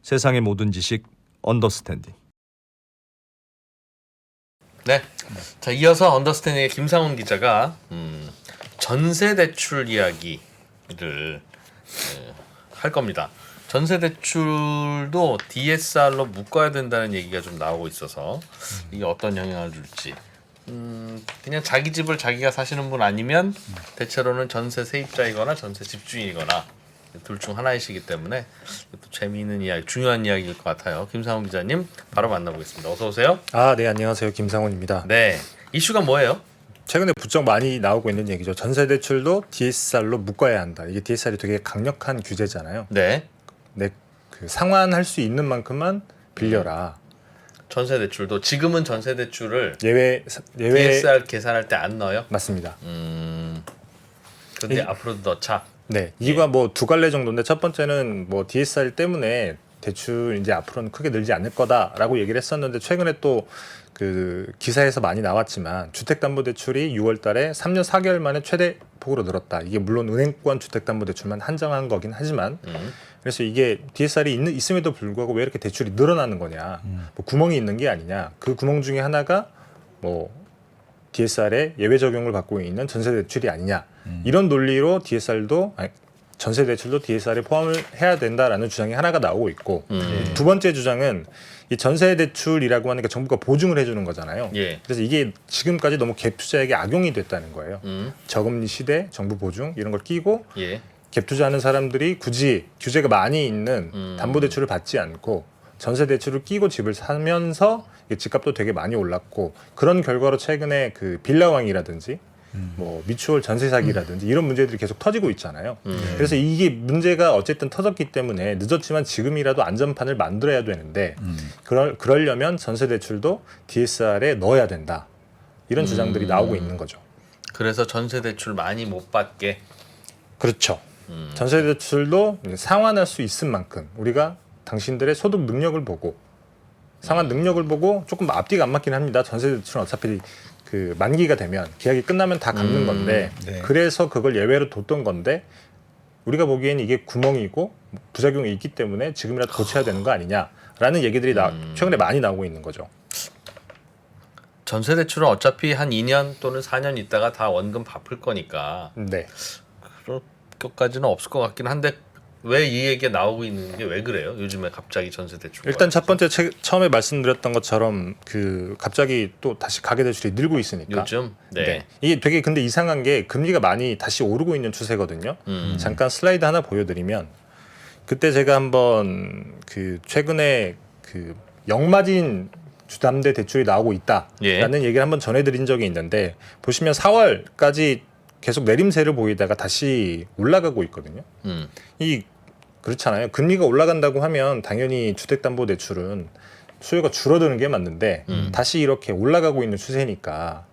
세상의 모든 지식 언더스탠딩. 네. 자, 이어서 언더스탠딩의 김상훈 기자가 전세 대출 이야기를 할 겁니다. 전세 대출도 DSR로 묶어야 된다는 얘기가 좀 나오고 있어서 이게 어떤 영향을 줄지. 그냥 자기 집을 자기가 사시는 분 아니면 대체로는 전세 세입자이거나 전세 집주인이거나 둘 중 하나이시기 때문에 또 재미있는 이야기, 중요한 이야기일 것 같아요. 김상훈 기자님 바로 만나보겠습니다. 어서 오세요. 네, 안녕하세요. 김상훈입니다. 네, 이슈가 뭐예요? 최근에 부쩍 많이 나오고 있는 얘기죠. 전세 대출도 DSR로 묶어야 한다. 이게 DSR이 되게 강력한 규제잖아요. 네, 그 상환할 수 있는 만큼만 빌려라. 전세 대출도 지금은 전세 대출을 예외 DSR 계산할 때 안 넣어요? 맞습니다. 근데 앞으로도 넣자. 네, 이유가 뭐 두 갈래 정도인데 첫 번째는 뭐 DSR 때문에 대출 이제 앞으로는 크게 늘지 않을 거다라고 얘기를 했었는데 최근에 또 그 기사에서 많이 나왔지만 주택담보대출이 6월달에 3년 4개월 만에 최대 폭으로 늘었다. 이게 물론 은행권 주택담보대출만 한정한 거긴 하지만 그래서 이게 DSR이 있음에도 불구하고 왜 이렇게 대출이 늘어나는 거냐? 뭐 구멍이 있는 게 아니냐? 그 구멍 중에 하나가 뭐 DSR에 예외 적용을 받고 있는 전세 대출이 아니냐? 이런 논리로 전세 대출도 DSR에 포함을 해야 된다라는 주장이 하나가 나오고 있고 두 번째 주장은 이 전세 대출이라고 하는 게 정부가 보증을 해주는 거잖아요. 예. 그래서 이게 지금까지 너무 갭 투자에게 악용이 됐다는 거예요. 저금리 시대, 정부 보증 이런 걸 끼고 예. 갭 투자하는 사람들이 굳이 규제가 많이 있는 담보대출을 받지 않고 전세 대출을 끼고 집을 사면서 집값도 되게 많이 올랐고 그런 결과로 최근에 그 빌라왕이라든지 뭐 미추홀 전세 사기라든지 이런 문제들이 계속 터지고 있잖아요. 그래서 이게 문제가 어쨌든 터졌기 때문에 늦었지만 지금이라도 안전판을 만들어야 되는데 그러려면 전세 대출도 DSR에 넣어야 된다. 이런 주장들이 나오고 있는 거죠. 그래서 전세 대출 많이 못 받게. 그렇죠. 전세 대출도 상환할 수 있을 만큼 우리가 당신들의 소득 능력을 보고 상환 능력을 보고 조금 앞뒤가 안 맞긴 합니다. 전세 대출은 어차피 그 만기가 되면 계약이 끝나면 다 갚는 건데 네. 그래서 그걸 예외로 뒀던 건데 우리가 보기엔 이게 구멍이고 부작용이 있기 때문에 지금이라도 고쳐야 되는 거 아니냐라는 얘기들이 최근에 많이 나오고 있는 거죠. 전세 대출은 어차피 한 2년 또는 4년 있다가 다 원금 갚을 거니까 네. 그럴 것까지는 없을 것 같긴 한데 왜 이 얘기가 나오고 있는 게 왜 그래요? 요즘에 갑자기 전세 대출. 일단 첫 번째 처음에 말씀드렸던 것처럼 그 갑자기 또 다시 가계 대출이 늘고 있으니까 요즘 네. 이게 되게 근데 이상한 게 금리가 많이 다시 오르고 있는 추세거든요. 잠깐 슬라이드 하나 보여드리면 그때 제가 한번 그 최근에 그 역마진 주담대 대출이 나오고 있다라는 얘기를 한번 전해드린 적이 있는데 보시면 4월까지 계속 내림세를 보이다가 다시 올라가고 있거든요. 이 그렇잖아요. 금리가 올라간다고 하면 당연히 주택담보대출은 수요가 줄어드는 게 맞는데 다시 이렇게 올라가고 있는 추세니까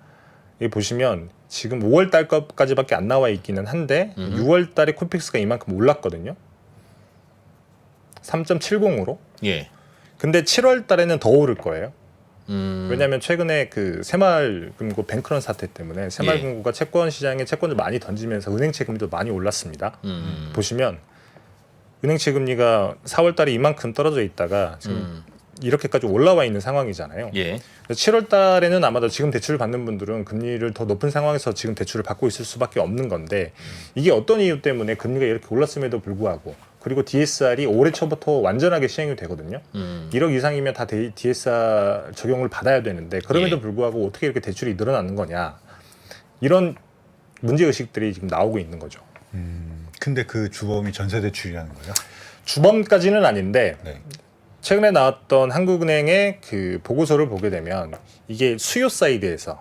여기 보시면 지금 5월 달 것까지밖에 안 나와 있기는 한데 6월 달에 코픽스가 이만큼 올랐거든요. 3.70으로. 예. 근데 7월 달에는 더 오를 거예요. 왜냐하면 최근에 그 새마을금고 뱅크런 사태 때문에 새마을금고가 채권 시장에 채권을 많이 던지면서 은행채 금리도 많이 올랐습니다. 보시면 은행채 금리가 4월 달에 이만큼 떨어져 있다가 지금 이렇게까지 올라와 있는 상황이잖아요. 예. 7월 달에는 아마도 지금 대출을 받는 분들은 금리를 더 높은 상황에서 지금 대출을 받고 있을 수밖에 없는 건데 이게 어떤 이유 때문에 금리가 이렇게 올랐음에도 불구하고 그리고 DSR이 올해 초부터 완전하게 시행이 되거든요. 1억 이상이면 다 DSR 적용을 받아야 되는데 그럼에도 불구하고 어떻게 이렇게 대출이 늘어나는 거냐. 이런 문제의식들이 지금 나오고 있는 거죠. 근데 그 주범이 전세 대출이라는 거예요? 주범까지는 아닌데 네. 최근에 나왔던 한국은행의 그 보고서를 보게 되면 이게 수요 사이드에서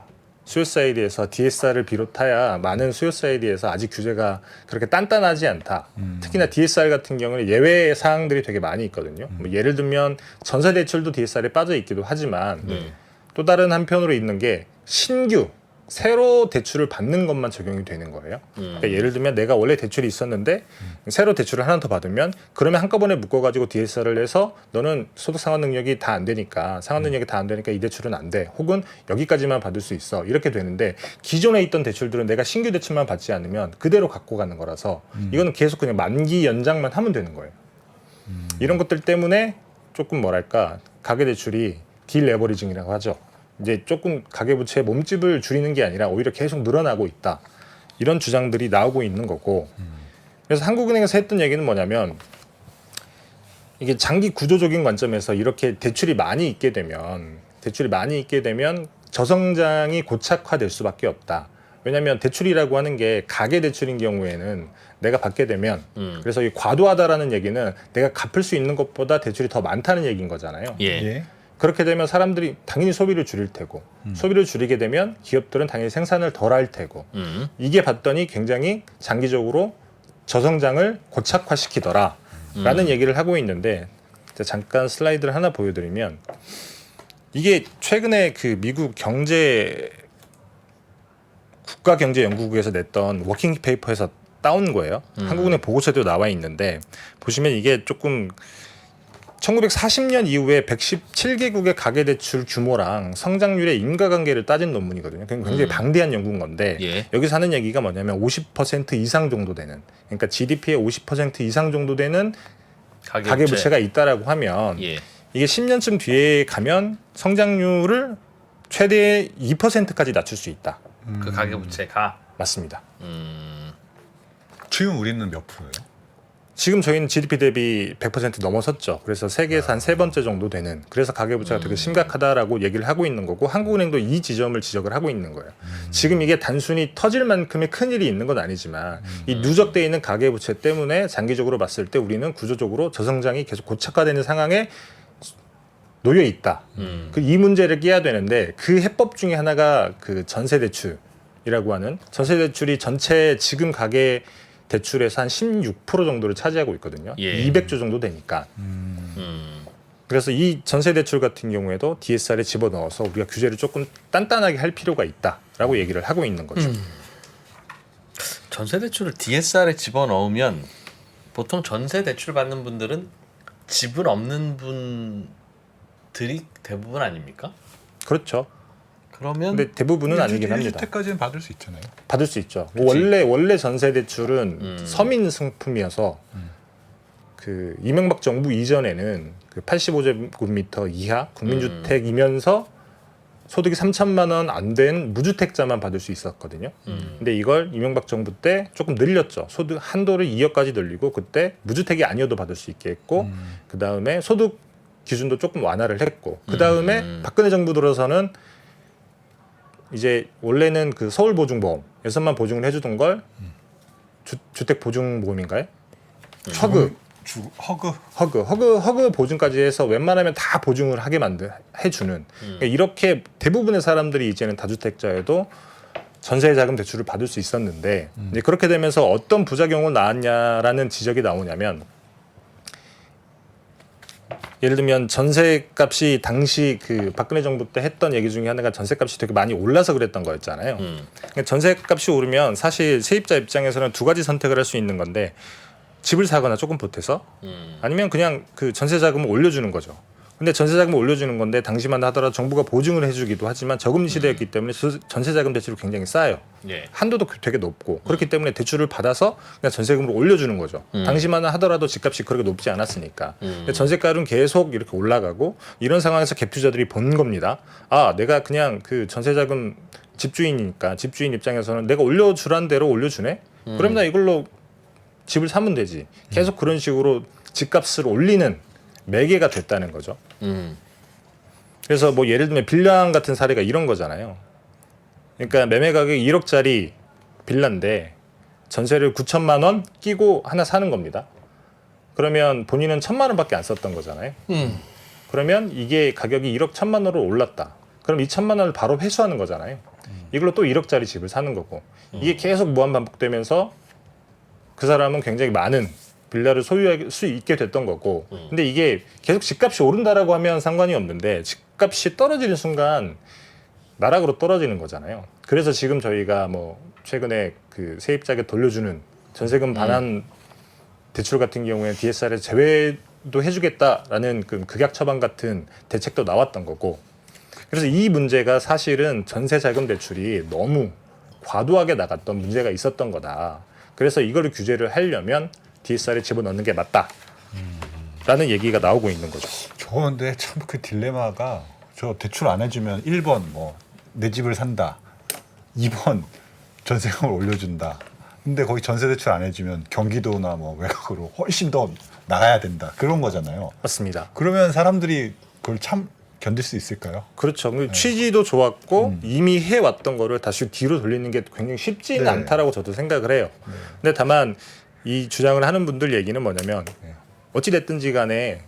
DSR을 비롯하여 많은 수요 사이드에서 아직 규제가 그렇게 단단하지 않다. 특히나 DSR 같은 경우는 예외 사항들이 되게 많이 있거든요. 뭐 예를 들면 전세 대출도 DSR에 빠져 있기도 하지만 또 다른 한편으로 있는 게 신규 새로 대출을 받는 것만 적용이 되는 거예요. 그러니까 예를 들면 내가 원래 대출이 있었는데 새로 대출을 하나 더 받으면 그러면 한꺼번에 묶어가지고 DSR을 해서 너는 소득 상환 능력이 다 안 되니까 이 대출은 안 돼. 혹은 여기까지만 받을 수 있어. 이렇게 되는데 기존에 있던 대출들은 내가 신규 대출만 받지 않으면 그대로 갖고 가는 거라서 이거는 계속 그냥 만기 연장만 하면 되는 거예요. 이런 것들 때문에 조금 뭐랄까 가계대출이 딜레버리징이라고 하죠. 이제 조금 가계부채의 몸집을 줄이는 게 아니라 오히려 계속 늘어나고 있다. 이런 주장들이 나오고 있는 거고. 그래서 한국은행에서 했던 얘기는 뭐냐면 이게 장기 구조적인 관점에서 이렇게 대출이 많이 있게 되면 저성장이 고착화될 수밖에 없다. 왜냐하면 대출이라고 하는 게 가계대출인 경우에는 내가 받게 되면 그래서 이 과도하다라는 얘기는 내가 갚을 수 있는 것보다 대출이 더 많다는 얘기인 거잖아요. 예. 예. 그렇게 되면 사람들이 당연히 소비를 줄일 테고 소비를 줄이게 되면 기업들은 당연히 생산을 덜 할 테고 이게 봤더니 굉장히 장기적으로 저성장을 고착화시키더라라는 얘기를 하고 있는데 잠깐 슬라이드를 하나 보여드리면 이게 최근에 그 미국 국가경제연구국에서 냈던 워킹 페이퍼에서 따온 거예요. 한국은행 보고서에도 나와 있는데 보시면 이게 조금 1940년 이후에 117개국의 가계대출 규모랑 성장률의 인과관계를 따진 논문이거든요. 굉장히 방대한 연구인 건데 예. 여기서 하는 얘기가 뭐냐면 50% 이상 정도 되는 그러니까 GDP의 50% 이상 정도 되는 가계부채가 있다라고 하면 예. 이게 10년쯤 뒤에 가면 성장률을 최대 2%까지 낮출 수 있다. 그 가계부채가 맞습니다. 지금 우리는 몇 프로예요? 지금 저희는 GDP 대비 100% 넘어섰죠. 그래서 세계에서 한 세 번째 정도 되는 그래서 가계부채가 되게 심각하다라고 얘기를 하고 있는 거고 한국은행도 이 지점을 지적을 하고 있는 거예요. 지금 이게 단순히 터질 만큼의 큰일이 있는 건 아니지만 이 누적되어 있는 가계부채 때문에 장기적으로 봤을 때 우리는 구조적으로 저성장이 계속 고착화되는 상황에 놓여 있다. 이 문제를 깨야 되는데 그 해법 중에 하나가 그 전세대출이라고 하는 전세대출이 전체 지금 가계 대출에서 한 16% 정도를 차지하고 있거든요. 예. 200조 정도 되니까. 그래서 이 전세대출 같은 경우에도 DSR에 집어넣어서 우리가 규제를 조금 단단하게 할 필요가 있다라고 얘기를 하고 있는 거죠. 전세대출을 DSR에 집어넣으면 보통 전세대출 받는 분들은 집은 없는 분들이 대부분 아닙니까? 그렇죠. 그러면 근데 대부분은 아니긴 합니다. 1주택까지는 받을 수 있잖아요. 받을 수 있죠. 그치. 원래 전세 대출은 서민 상품이어서 그 이명박 정부 이전에는 그 85제곱미터 이하 국민주택이면서 소득이 3천만 원 안 된 무주택자만 받을 수 있었거든요. 근데 이걸 이명박 정부 때 조금 늘렸죠. 소득 한도를 2억까지 늘리고 그때 무주택이 아니어도 받을 수 있게 했고 그 다음에 소득 기준도 조금 완화를 했고 그 다음에 박근혜 정부 들어서는 이제 원래는 그 서울보증보험에서만 보증을 해주던 걸 주택보증보험인가요? 허그 보증까지 해서 웬만하면 다 보증을 하게 해주는 그러니까 이렇게 대부분의 사람들이 이제는 다주택자여도 전세자금 대출을 받을 수 있었는데 이제 그렇게 되면서 어떤 부작용을 낳았냐라는 지적이 나오냐면 예를 들면 전세값이 당시 그 박근혜 정부 때 했던 얘기 중에 하나가 전세값이 되게 많이 올라서 그랬던 거였잖아요. 그러니까 전세값이 오르면 사실 세입자 입장에서는 두 가지 선택을 할 수 있는 건데 집을 사거나 조금 보태서 아니면 그냥 그 전세 자금을 올려주는 거죠. 근데 전세 자금을 올려주는 건데 당시만 하더라도 정부가 보증을 해주기도 하지만 저금리 시대였기 때문에 전세 자금 대출이 굉장히 싸요. 예. 한도도 되게 높고 그렇기 때문에 대출을 받아서 그냥 전세금으로 올려주는 거죠. 당시만 하더라도 집값이 그렇게 높지 않았으니까. 근데 전세가는 계속 이렇게 올라가고 이런 상황에서 갭투자들이 본 겁니다. 아, 내가 그냥 그 전세자금 집주인이니까 집주인 입장에서는 내가 올려주란 대로 올려주네. 그럼 나 이걸로 집을 사면 되지. 계속 그런 식으로 집값을 올리는 매개가 됐다는 거죠. 그래서 뭐 예를 들면 빌라 같은 사례가 이런 거잖아요. 그러니까 매매 가격이 1억짜리 빌라인데 전세를 9천만 원 끼고 하나 사는 겁니다. 그러면 본인은 1,000만 원밖에 안 썼던 거잖아요. 그러면 이게 가격이 1억 1,000만 원으로 올랐다. 그럼 2천만 원을 바로 회수하는 거잖아요. 이걸로 또 1억짜리 집을 사는 거고 이게 계속 무한 반복되면서 그 사람은 굉장히 많은 빌라를 소유할 수 있게 됐던 거고 근데 이게 계속 집값이 오른다라고 하면 상관이 없는데 집값이 떨어지는 순간 나락으로 떨어지는 거잖아요. 그래서 지금 저희가 뭐 최근에 그 세입자에게 돌려주는 전세금 반환 대출 같은 경우에 DSR에 제외도 해주겠다라는 그 극약 처방 같은 대책도 나왔던 거고 그래서 이 문제가 사실은 전세자금 대출이 너무 과도하게 나갔던 문제가 있었던 거다. 그래서 이거를 규제를 하려면 DSR에 집어넣는 게 맞다라는 라는 얘기가 나오고 있는 거죠. 저건데 참 그 딜레마가 저 대출 안 해주면 1번 뭐 내 집을 산다, 2번 전세금을 올려준다. 근데 거기 전세 대출 안 해주면 경기도나 뭐 외곽으로 훨씬 더 나가야 된다. 그런 거잖아요. 맞습니다. 그러면 사람들이 그걸 참 견딜 수 있을까요? 그렇죠. 취지도 좋았고 이미 해왔던 거를 다시 뒤로 돌리는 게 굉장히 쉽지는 네. 않다라고 저도 생각을 해요. 근데 다만 이 주장을 하는 분들 얘기는 뭐냐면 어찌 됐든지 간에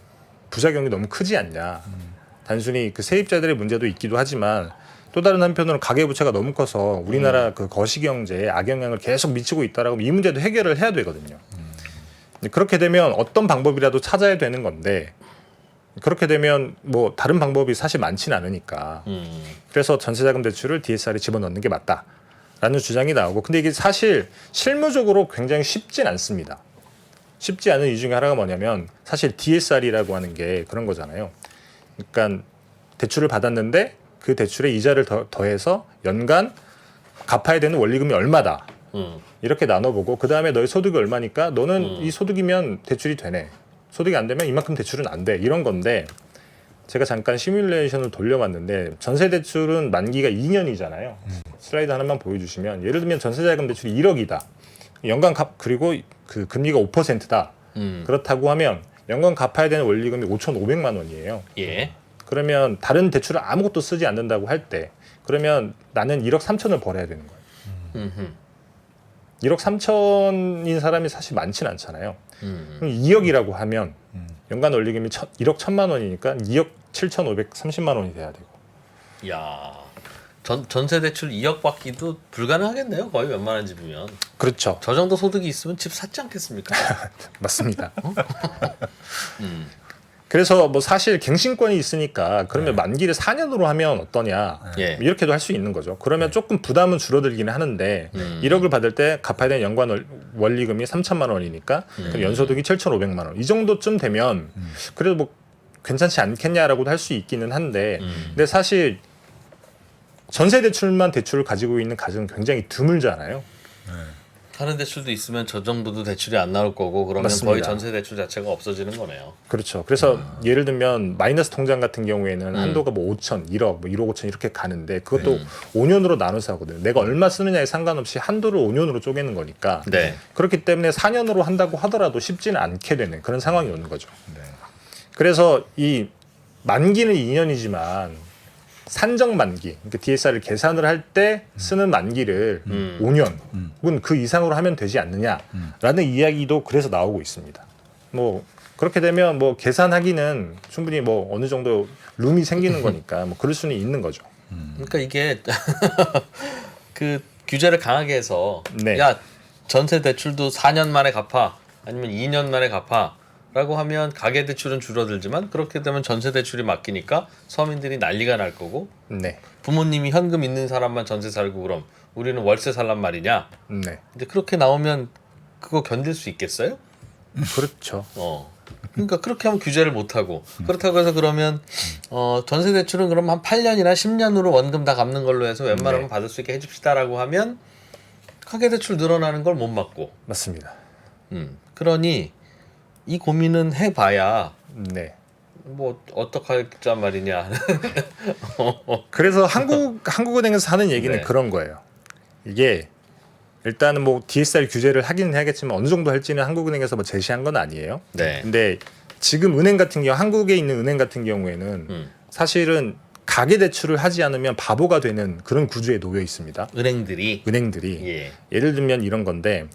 부작용이 너무 크지 않냐. 단순히 그 세입자들의 문제도 있기도 하지만 또 다른 한편으로는 가계부채가 너무 커서 우리나라 그 거시경제에 악영향을 계속 미치고 있다라고 이 문제도 해결을 해야 되거든요. 그렇게 되면 어떤 방법이라도 찾아야 되는 건데 그렇게 되면 뭐 다른 방법이 사실 많지는 않으니까 그래서 전세자금 대출을 DSR에 집어넣는 게 맞다라는 주장이 나오고 근데 이게 사실 실무적으로 굉장히 쉽진 않습니다. 쉽지 않은 이유 중에 하나가 뭐냐면 사실 DSR이라고 하는 게 그런 거잖아요. 그러니까 대출을 받았는데 그 대출에 이자를 더해서 연간 갚아야 되는 원리금이 얼마다 이렇게 나눠보고 그 다음에 너의 소득이 얼마니까 너는 이 소득이면 대출이 되네. 소득이 안 되면 이만큼 대출은 안 돼. 이런 건데 제가 잠깐 시뮬레이션을 돌려봤는데 전세 대출은 만기가 2년이잖아요. 슬라이드 하나만 보여주시면 예를 들면 전세자금 대출이 1억이다. 연간 그리고 그 금리가 5%다. 그렇다고 하면 연간 갚아야 되는 원리금이 5,500만 원이에요. 예. 그러면 다른 대출을 아무것도 쓰지 않는다고 할 때 그러면 나는 1억 3천을 벌어야 되는 거예요. 1억 3천인 사람이 사실 많지는 않잖아요. 그럼 2억이라고 하면 연간 원리금이 1억 1천만 원이니까 2억 7,530만 원이 돼야 되고. 야, 전세 대출 2억 받기도 불가능하겠네요. 거의 웬만한 집이면. 그렇죠. 저 정도 소득이 있으면 집 샀지 않겠습니까? 맞습니다. 그래서 뭐 사실 갱신권이 있으니까 그러면 만기를 4년으로 하면 어떠냐 예. 이렇게도 할 수 있는 거죠. 그러면 조금 부담은 줄어들기는 하는데 1억을 받을 때 갚아야 되는 연간 원리금이 3천만 원이니까 그럼 연소득이 7,500만 원. 이 정도쯤 되면 그래도 뭐 괜찮지 않겠냐라고도 할 수 있기는 한데 근데 사실 전세 대출만 대출을 가지고 있는 가정은 굉장히 드물잖아요. 다른 대출도 있으면 저 정도도 대출이 안 나올 거고 그러면 맞습니다. 거의 전세 대출 자체가 없어지는 거네요. 그렇죠. 그래서 예를 들면 마이너스 통장 같은 경우에는 한도가 뭐 5천, 1억, 뭐 1억 5천 이렇게 가는데 그것도 5년으로 나눠서 하거든요. 내가 얼마 쓰느냐에 상관없이 한도를 5년으로 쪼개는 거니까. 네. 그렇기 때문에 4년으로 한다고 하더라도 쉽지는 않게 되는 그런 상황이 오는 거죠. 그래서 이 만기는 2년이지만 산정 만기, 그러니까 DSR을 계산을 할 때 쓰는 만기를 5년 혹은 그 이상으로 하면 되지 않느냐라는 이야기도 그래서 나오고 있습니다. 뭐 그렇게 되면 뭐 계산하기는 충분히 뭐 어느 정도 룸이 생기는 거니까 뭐 그럴 수는 있는 거죠. 그러니까 이게 그 규제를 강하게 해서 네. 야 전세 대출도 4년 만에 갚아 아니면 2년 만에 갚아 라고 하면 가계 대출은 줄어들지만 그렇게 되면 전세 대출이 맡기니까 서민들이 난리가 날 거고 네, 부모님이 현금 있는 사람만 전세 살고 그럼 우리는 월세 살란 말이냐. 네, 근데 그렇게 나오면 그거 견딜 수 있겠어요? 그렇죠. 그러니까 그렇게 하면 규제를 못 하고 그렇다고 해서 그러면 전세 대출은 그럼 한 8년이나 10년으로 원금 다 갚는 걸로 해서 웬만하면 받을 수 있게 해줍시다라고 하면 가계 대출 늘어나는 걸 못 막고. 맞습니다. 그러니 이 고민은 해봐야 네. 뭐 어떡하자 말이냐. 그래서 한국은행에서 하는 얘기는 네. 그런 거예요. 이게 일단은 뭐 DSR 규제를 하기는 해야겠지만 어느 정도 할지는 한국은행에서 뭐 제시한 건 아니에요. 네. 근데 지금 은행 같은 경우 한국에 있는 은행 같은 경우에는 사실은 가계 대출을 하지 않으면 바보가 되는 그런 구조에 놓여 있습니다. 은행들이 은행들이 예를 들면 이런 건데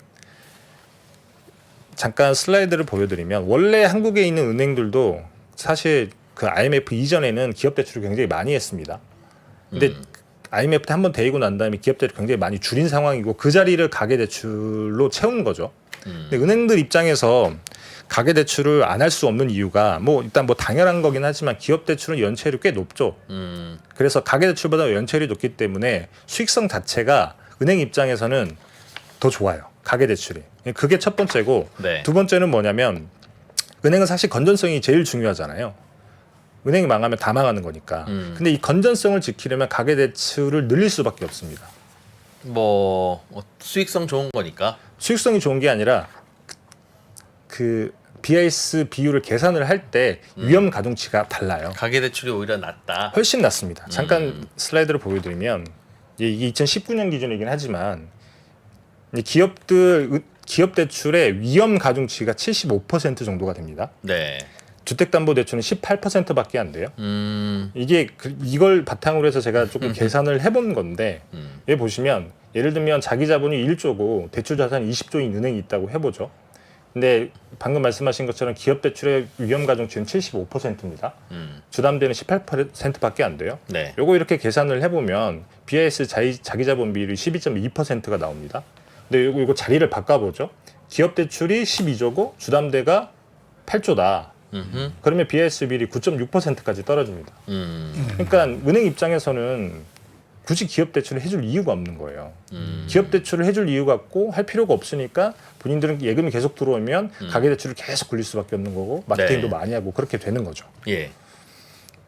잠깐 슬라이드를 보여드리면 원래 한국에 있는 은행들도 사실 그 IMF 이전에는 기업 대출을 굉장히 많이 했습니다. 근데 IMF 때 한번 데이고 난 다음에 기업 대출을 굉장히 많이 줄인 상황이고 그 자리를 가계 대출로 채운 거죠. 근데 은행들 입장에서 가계 대출을 안 할 수 없는 이유가 뭐 일단 뭐 당연한 거긴 하지만 기업 대출은 연체율이 꽤 높죠. 그래서 가계 대출보다 연체율이 높기 때문에 수익성 자체가 은행 입장에서는 더 좋아요. 가계 대출이. 그게 첫 번째고 네. 두 번째는 뭐냐면 은행은 사실 건전성이 제일 중요하잖아요. 은행이 망하면 다 망하는 거니까. 근데 이 건전성을 지키려면 가계 대출을 늘릴 수밖에 없습니다. 뭐 수익성 좋은 거니까. 수익성이 좋은 게 아니라 그 BIS 비율을 계산을 할 때 위험 가중치가 달라요. 가계 대출이 오히려 낮다. 훨씬 낮습니다. 잠깐 슬라이드를 보여드리면 이게 2019년 기준이긴 하지만 이 기업 대출의 위험 가중치가 75% 정도가 됩니다. 네. 주택담보대출은 18%밖에 안 돼요. 이게 이걸 바탕으로 해서 제가 조금 계산을 해본 건데 여기 보시면 예를 들면 자기 자본이 1조고 대출 자산이 20조인 은행이 있다고 해보죠. 근데 방금 말씀하신 것처럼 기업 대출의 위험 가중치는 75%입니다. 주담대는 18%밖에 안 돼요. 네. 요거 이렇게 계산을 해보면 BIS 자기 자본 비율이 12.2%가 나옵니다. 근데 요거 자리를 바꿔보죠. 기업 대출이 12조고 주담대가 8조다. 그러면 BIS 비율이 9.6%까지 떨어집니다. 그러니까 은행 입장에서는 굳이 기업 대출을 해줄 이유가 없는 거예요. 기업 대출을 해줄 이유가 없고 할 필요가 없으니까 본인들은 예금이 계속 들어오면 가계 대출을 계속 굴릴 수밖에 없는 거고 마케팅도 많이 하고 그렇게 되는 거죠. 예.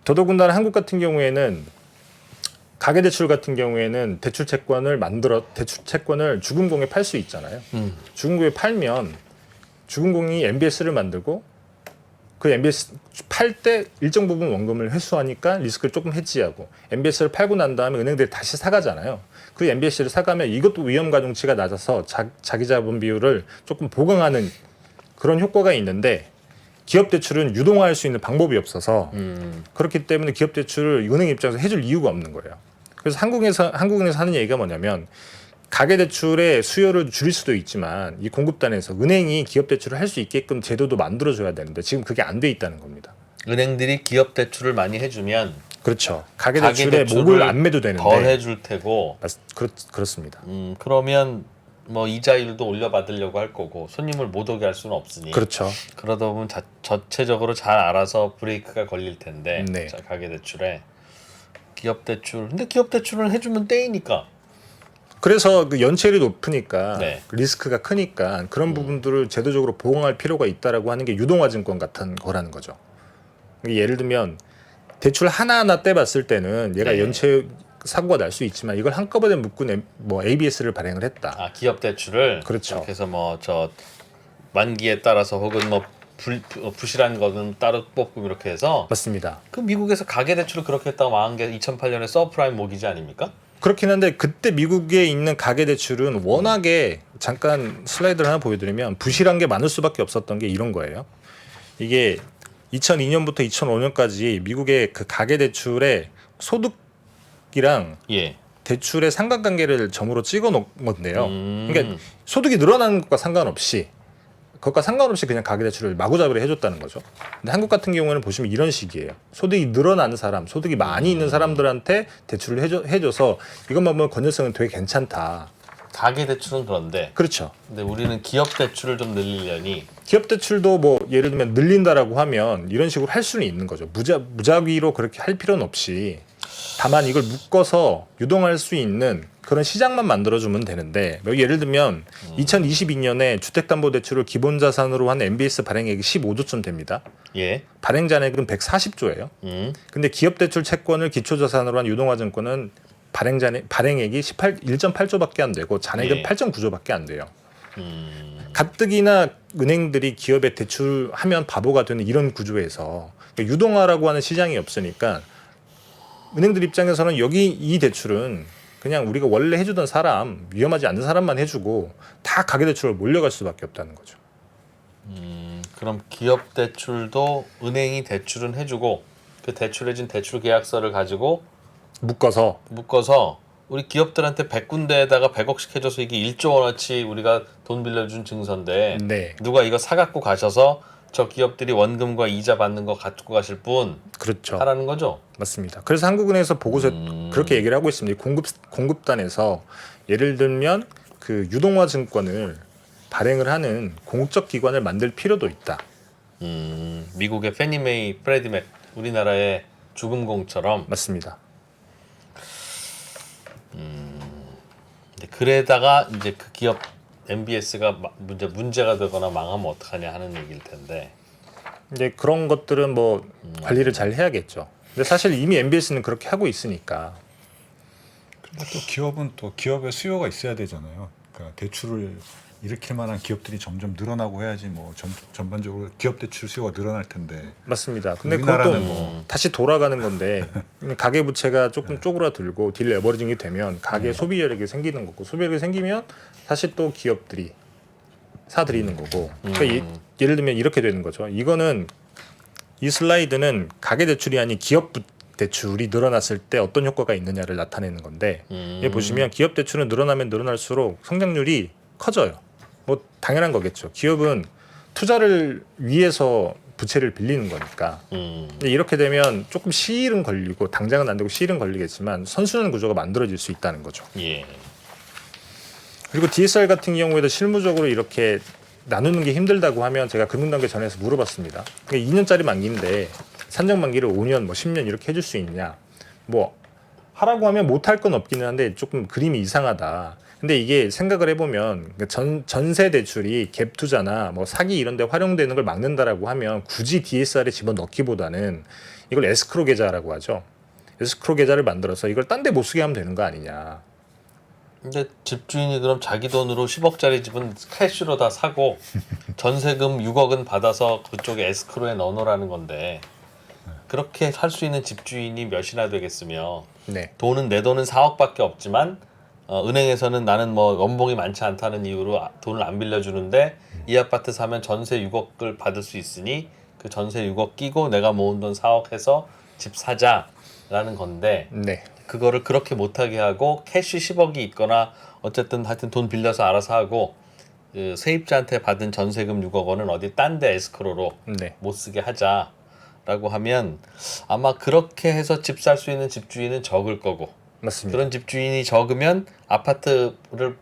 더더군다나 한국 같은 경우에는 가계 대출 같은 경우에는 대출 채권을 주금공에 팔 수 있잖아요. 주금공에 팔면 주금공이 MBS를 만들고 그 MBS 팔 때 일정 부분 원금을 회수하니까 리스크를 조금 해지하고 MBS를 팔고 난 다음에 은행들이 다시 사가잖아요. 그 MBS를 사가면 이것도 위험 가중치가 낮아서 자기 자본 비율을 조금 보강하는 그런 효과가 있는데 기업 대출은 유동화할 수 있는 방법이 없어서 그렇기 때문에 기업 대출을 은행 입장에서 해줄 이유가 없는 거예요. 그래서 한국에서 하는 얘기가 뭐냐면 가계대출의 수요를 줄일 수도 있지만 이 공급단에서 은행이 기업대출을 할 수 있게끔 제도도 만들어줘야 되는데 지금 그게 안 돼 있다는 겁니다. 은행들이 기업 대출을 많이 해주면 그렇죠. 가계대출에 목을 안 매도 되는데 덜 해줄 테고. 그렇습니다. 그러면 뭐 이자율도 올려받으려고 할 거고 손님을 못 오게 할 수는 없으니. 그렇죠. 그러다 보면 전체적으로 잘 알아서 브레이크가 걸릴 텐데. 네. 자, 가계대출에 기업 대출. 근데 기업 대출을 해주면 떼이니까. 그래서 그 연체율이 높으니까 네. 리스크가 크니까 그런 부분들을 제도적으로 보강할 필요가 있다라고 하는 게 유동화증권 같은 거라는 거죠. 예를 들면 대출 하나하나 떼봤을 때는 얘가 네. 연체 사고가 날 수 있지만 이걸 한꺼번에 묶은 뭐 ABS를 발행을 했다. 아, 기업 대출을 그렇죠. 그래서 뭐 저 만기에 따라서 혹은 뭐 부실한 거는 따로 뽑고 이렇게 해서 맞습니다. 그 미국에서 가계 대출을 그렇게 했다고 망한 게 2008년에 서프라임 모기지 아닙니까? 그렇긴 한데 그때 미국에 있는 가계대출은 워낙에 잠깐 슬라이드를 하나 보여드리면 부실한 게 많을 수밖에 없었던 게 이런 거예요. 이게 2002년부터 2005년까지 미국의 그 가계대출의 소득이랑 예. 대출의 상관관계를 점으로 찍어 놓은 건데요. 그러니까 소득이 늘어나는 것과 상관없이 그냥 가계대출을 마구잡이로 해줬다는 거죠. 근데 한국 같은 경우에는 보시면 이런 식이에요. 소득이 늘어나는 사람, 소득이 많이 있는 사람들한테 대출을 해줘서 이것만 보면 건전성은 되게 괜찮다. 가계 대출은 그런데 그렇죠. 근데 우리는 기업 대출을 좀 늘리려니 기업 대출도 뭐 예를 들면 늘린다라고 하면 이런 식으로 할 수는 있는 거죠. 무작위로 그렇게 할 필요는 없이 다만 이걸 묶어서 유동할 수 있는 그런 시장만 만들어주면 되는데 예를 들면 2022년에 주택담보대출을 기본자산으로 한 MBS 발행액이 15조쯤 됩니다. 예. 발행 잔액은 140조예요. 근데 기업대출 채권을 기초자산으로 한 유동화증권은 발행액이 1.8조밖에 안 되고 잔액은 예. 8.9조밖에 안 돼요. 가뜩이나 은행들이 기업에 대출하면 바보가 되는 이런 구조에서 유동화라고 하는 시장이 없으니까 은행들 입장에서는 여기 이 대출은 그냥 우리가 원래 해주던 사람, 위험하지 않는 사람만 해주고 다 가계대출로 몰려갈 수밖에 없다는 거죠. 그럼 기업 대출도 은행이 대출은 해주고 그 대출해준 대출 계약서를 가지고 묶어서 우리 기업들한테 100군데에다가 100억씩 해줘서 이게 1조 원어치 우리가 돈 빌려준 증서인데 네. 누가 이거 사갖고 가셔서 저 기업들이 원금과 이자 받는 거 갖고 가실 분 그렇죠. 하라는 거죠. 맞습니다. 그래서 한국은행에서 보고서 그렇게 얘기를 하고 있습니다. 공급단에서 예를 들면 그 유동화 증권을 발행을 하는 공적 기관을 만들 필요도 있다. 미국의 페니메이, 프레디맥, 우리나라의 주금공처럼. 맞습니다. 그래다가 이제 그 기업 MBS가 문제가 되거나 망하면 어떡하냐 하는 얘기일 텐데. 이제 그런 것들은 뭐 관리를 잘 해야겠죠. 근데 사실 이미 MBS는 그렇게 하고 있으니까. 근데 또 기업은 또 기업의 수요가 있어야 되잖아요. 그러니까 대출을 일으킬 만한 기업들이 점점 늘어나고 해야지 뭐 전반적으로 기업 대출 수요가 늘어날 텐데. 맞습니다. 근데 우리나라는 그것도 다시 돌아가는 건데 가계 부채가 조금 쪼그라들고 딜 레버리징이 되면 가계 소비 여력이 생기는 거고 소비 여력이 생기면 다시 또 기업들이 사들이는 거고. 그러니까 예를 들면 이렇게 되는 거죠. 이거는 이 슬라이드는 가계 대출이 아닌 기업 대출이 늘어났을 때 어떤 효과가 있느냐를 나타내는 건데 여기 보시면 기업 대출은 늘어나면 늘어날수록 성장률이 커져요. 뭐 당연한 거겠죠. 기업은 투자를 위해서 부채를 빌리는 거니까. 근데 이렇게 되면 조금 시일은 걸리고 당장은 안 되고 시일은 걸리겠지만 선순환 구조가 만들어질 수 있다는 거죠. 예. 그리고 DSR 같은 경우에도 실무적으로 이렇게 나누는 게 힘들다고 하면 제가 금융단계 전에서 물어봤습니다. 그러니까 2년짜리 만기인데 산정 만기를 5년, 뭐 10년 이렇게 해줄 수 있냐? 뭐 하라고 하면 못할 건 없기는 한데 조금 그림이 이상하다. 근데 이게 생각을 해보면 전세 대출이 갭 투자나 뭐 사기 이런 데 활용되는 걸 막는다라고 하면 굳이 DSR에 집어넣기보다는 이걸 에스크로 계좌라고 하죠. 에스크로 계좌를 만들어서 이걸 딴 데 못 쓰게 하면 되는 거 아니냐. 근데 집주인이 그럼 자기 돈으로 10억짜리 집은 캐시로 다 사고 전세금 6억은 받아서 그쪽에 에스크로에 넣어놓으라는 건데 그렇게 살 수 있는 집주인이 몇이나 되겠으며 네. 내 돈은 4억밖에 없지만 은행에서는 나는 뭐 연봉이 많지 않다는 이유로 돈을 안 빌려주는데 이 아파트 사면 전세 6억을 받을 수 있으니 그 전세 6억 끼고 내가 모은 돈 4억 해서 집 사자라는 건데 네. 그거를 그렇게 못하게 하고 캐시 10억이 있거나 어쨌든 하여튼 돈 빌려서 알아서 하고 그 세입자한테 받은 전세금 6억 원은 어디 딴 데 에스크로로 네. 못 쓰게 하자라고 하면 아마 그렇게 해서 집 살 수 있는 집주인은 적을 거고 맞습니다. 그런 집주인이 적으면 아파트를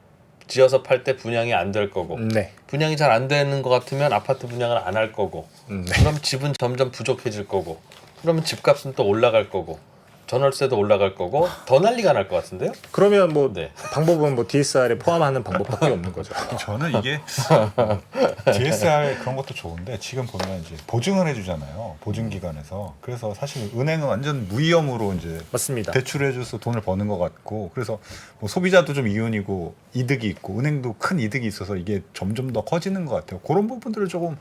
지어서 팔 때 분양이 안 될 거고 네. 분양이 잘 안 되는 것 같으면 아파트 분양을 안 할 거고 네. 그럼 집은 점점 부족해질 거고 그러면 집값은 또 올라갈 거고 전월세도 올라갈 거고 더 난리가 날 것 같은데요? 그러면 뭐 네. 방법은 뭐 DSR에 포함하는 방법밖에 없는 거죠. 저는 이게 DSR 그런 것도 좋은데 지금 보면 이제 보증을 해주잖아요. 보증기관에서. 그래서 사실 은행은 완전 무위험으로 이제 맞습니다. 대출해줘서 돈을 버는 것 같고 그래서 뭐 소비자도 좀 이윤이고 이득이 있고 은행도 큰 이득이 있어서 이게 점점 더 커지는 것 같아요. 그런 부분들을 조금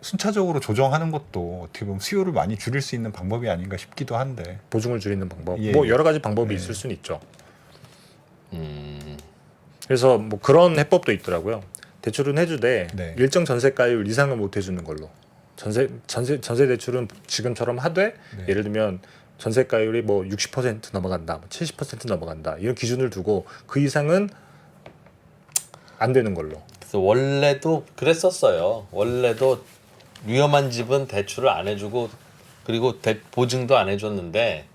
순차적으로 조정하는 것도 어떻게 보면 수요를 많이 줄일 수 있는 방법이 아닌가 싶기도 한데. 보증을 줄이는 방법. 예, 뭐 예. 여러 가지 방법이 예. 있을 수는 있죠. 그래서 뭐 그런 해법도 있더라고요. 대출은 해주되 네. 일정 전세가율 이상은 못 해주는 걸로. 전세 대출은 지금처럼 하되 네. 예를 들면 전세가율이 뭐 60% 넘어간다, 뭐 70% 넘어간다 이런 기준을 두고 그 이상은 안 되는 걸로. 그래서 원래도 그랬었어요. 원래도 위험한 집은 대출을 안 해주고 그리고 보증도 안 해줬는데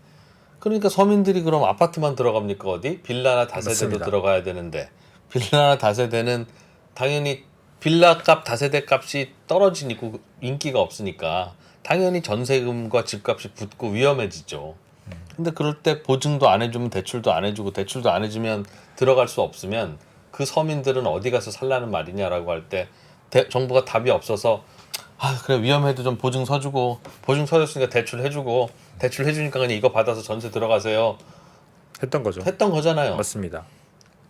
그러니까 서민들이 그럼 아파트만 들어갑니까 어디? 빌라나 다세대도 맞습니다. 들어가야 되는데 빌라나 다세대는 당연히 빌라값 다세대 값이 떨어지니까 인기가 없으니까 당연히 전세금과 집값이 붙고 위험해지죠. 근데 그럴 때 보증도 안 해주면 대출도 안 해주고 대출도 안 해주면 들어갈 수 없으면 그 서민들은 어디 가서 살라는 말이냐라고 할 때 정부가 답이 없어서 아 그래 위험해도 좀 보증 서주고 보증 서줬으니까 대출 해주고 대출 해주니까 그냥 이거 받아서 전세 들어가세요 했던 거죠. 했던 거잖아요. 맞습니다.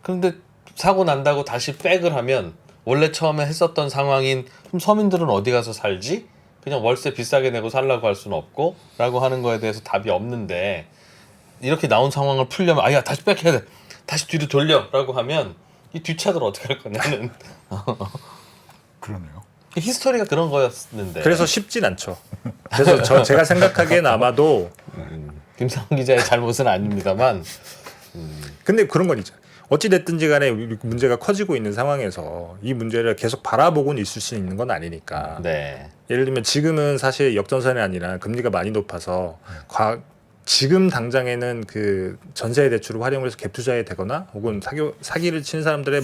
그런데 사고 난다고 다시 백을 하면 원래 처음에 했었던 상황인 그럼 서민들은 어디 가서 살지? 그냥 월세 비싸게 내고 살라고 할 수는 없고 라고 하는 거에 대해서 답이 없는데 이렇게 나온 상황을 풀려면 아야 다시 백해야 돼 다시 뒤로 돌려 라고 하면 이 뒷차들 어떻게 할 거냐는 그러네요. 히스토리가 그런 거였는데 그래서 쉽진 않죠. 그래서 제가 생각하기엔 아마도 김상훈 기자의 잘못은 아닙니다만 근데 그런 건 있잖아요. 어찌 됐든지 간에 문제가 커지고 있는 상황에서 이 문제를 계속 바라보고는 있을 수 있는 건 아니니까. 네. 예를 들면 지금은 사실 역전선이 아니라 금리가 많이 높아서 지금 당장에는 그 전세 대출을 활용해서 갭 투자에 되거나 혹은 사기를 치는 사람들의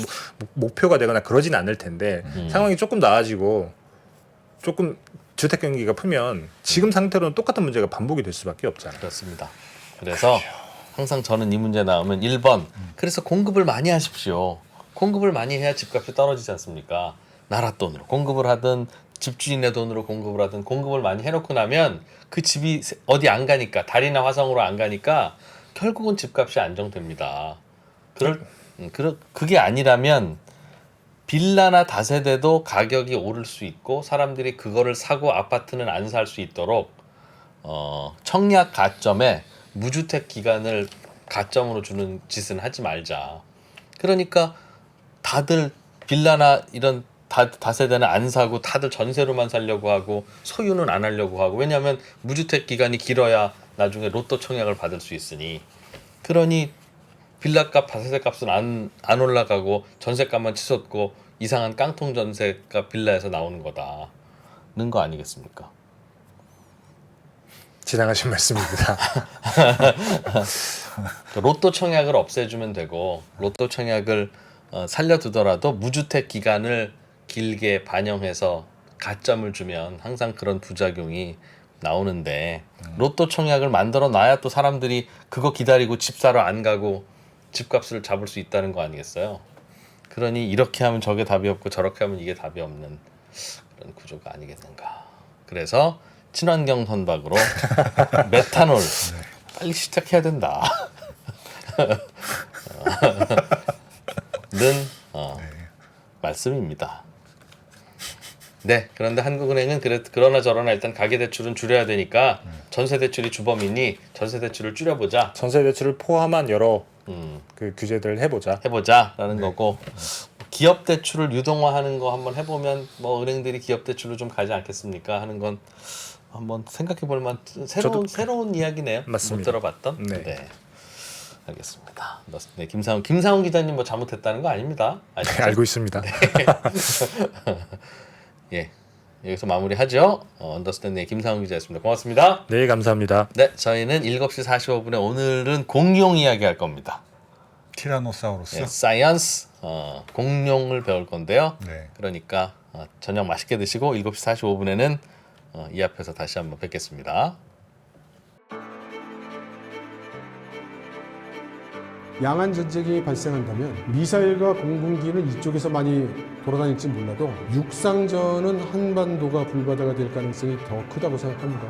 목표가 되거나 그러진 않을 텐데 상황이 조금 나아지고 조금 주택 경기가 풀면 지금 상태로는 똑같은 문제가 반복이 될 수밖에 없잖아요. 그렇습니다. 그래서 항상 저는 이 문제 나오면 1번 그래서 공급을 많이 하십시오. 공급을 많이 해야 집값이 떨어지지 않습니까? 나라 돈으로 공급을 하든 집주인의 돈으로 공급을 하든 공급을 많이 해놓고 나면 그 집이 어디 안 가니까 달이나 화성으로 안 가니까 결국은 집값이 안정됩니다. 그게 아니라면 빌라나 다세대도 가격이 오를 수 있고 사람들이 그거를 사고 아파트는 안 살 수 있도록 청약 가점에 무주택 기간을 가점으로 주는 짓은 하지 말자. 그러니까 다들 빌라나 이런 다세대는 안 사고 다들 전세로만 살려고 하고 소유는 안 하려고 하고, 왜냐하면 무주택 기간이 길어야 나중에 로또 청약을 받을 수 있으니. 그러니 빌라값, 다세대값은 안 올라가고 전세값만 치솟고 이상한 깡통 전세가 빌라에서 나오는 거다는 거 아니겠습니까? 지나가신 말씀입니다. 로또 청약을 없애주면 되고, 로또 청약을 살려두더라도 무주택 기간을 길게 반영해서 가점을 주면 항상 그런 부작용이 나오는데, 로또 청약을 만들어 놔야 또 사람들이 그거 기다리고 집 사러 안 가고 집값을 잡을 수 있다는 거 아니겠어요? 그러니 이렇게 하면 저게 답이 없고 저렇게 하면 이게 답이 없는 그런 구조가 아니겠는가. 그래서 친환경 선박으로 메탄올 빨리 시작해야 된다. 는 말씀입니다. 네, 그런데 한국은행은 그러나 저러나 일단 가계대출은 줄여야 되니까 전세대출이 주범이니 전세대출을 줄여보자. 전세대출을 포함한 여러 그 규제들을 해보자라는 거고, 기업 대출을 유동화하는 거 한번 해보면 뭐 은행들이 기업 대출로 좀 가지 않겠습니까 하는 건 한번 생각해볼 만 새로운 이야기네요. 맞습니다. 못 들어봤던. 네. 알겠습니다. 네, 김상훈 기자님 뭐 잘못했다는 거 아닙니다. 아시죠? 알고 있습니다. 예, 여기서 마무리하죠. 언더스탠드의 김상훈 기자였습니다. 고맙습니다. 네, 감사합니다. 네, 저희는 7시 45분에 오늘은 공룡 이야기 할 겁니다. 티라노사우루스. 예, 사이언스 공룡을 배울 건데요. 네. 그러니까 저녁 맛있게 드시고 7시 45분에는 이 앞에서 다시 한번 뵙겠습니다. 양안 전쟁이 발생한다면 미사일과 공군기는 이쪽에서 많이 돌아다닐지 몰라도 육상전은 한반도가 불바다가 될 가능성이 더 크다고 생각합니다.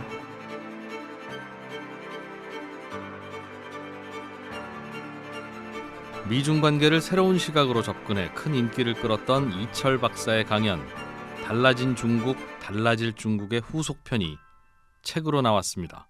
미중 관계를 새로운 시각으로 접근해 큰 인기를 끌었던 이철 박사의 강연 달라진 중국, 달라질 중국의 후속편이 책으로 나왔습니다.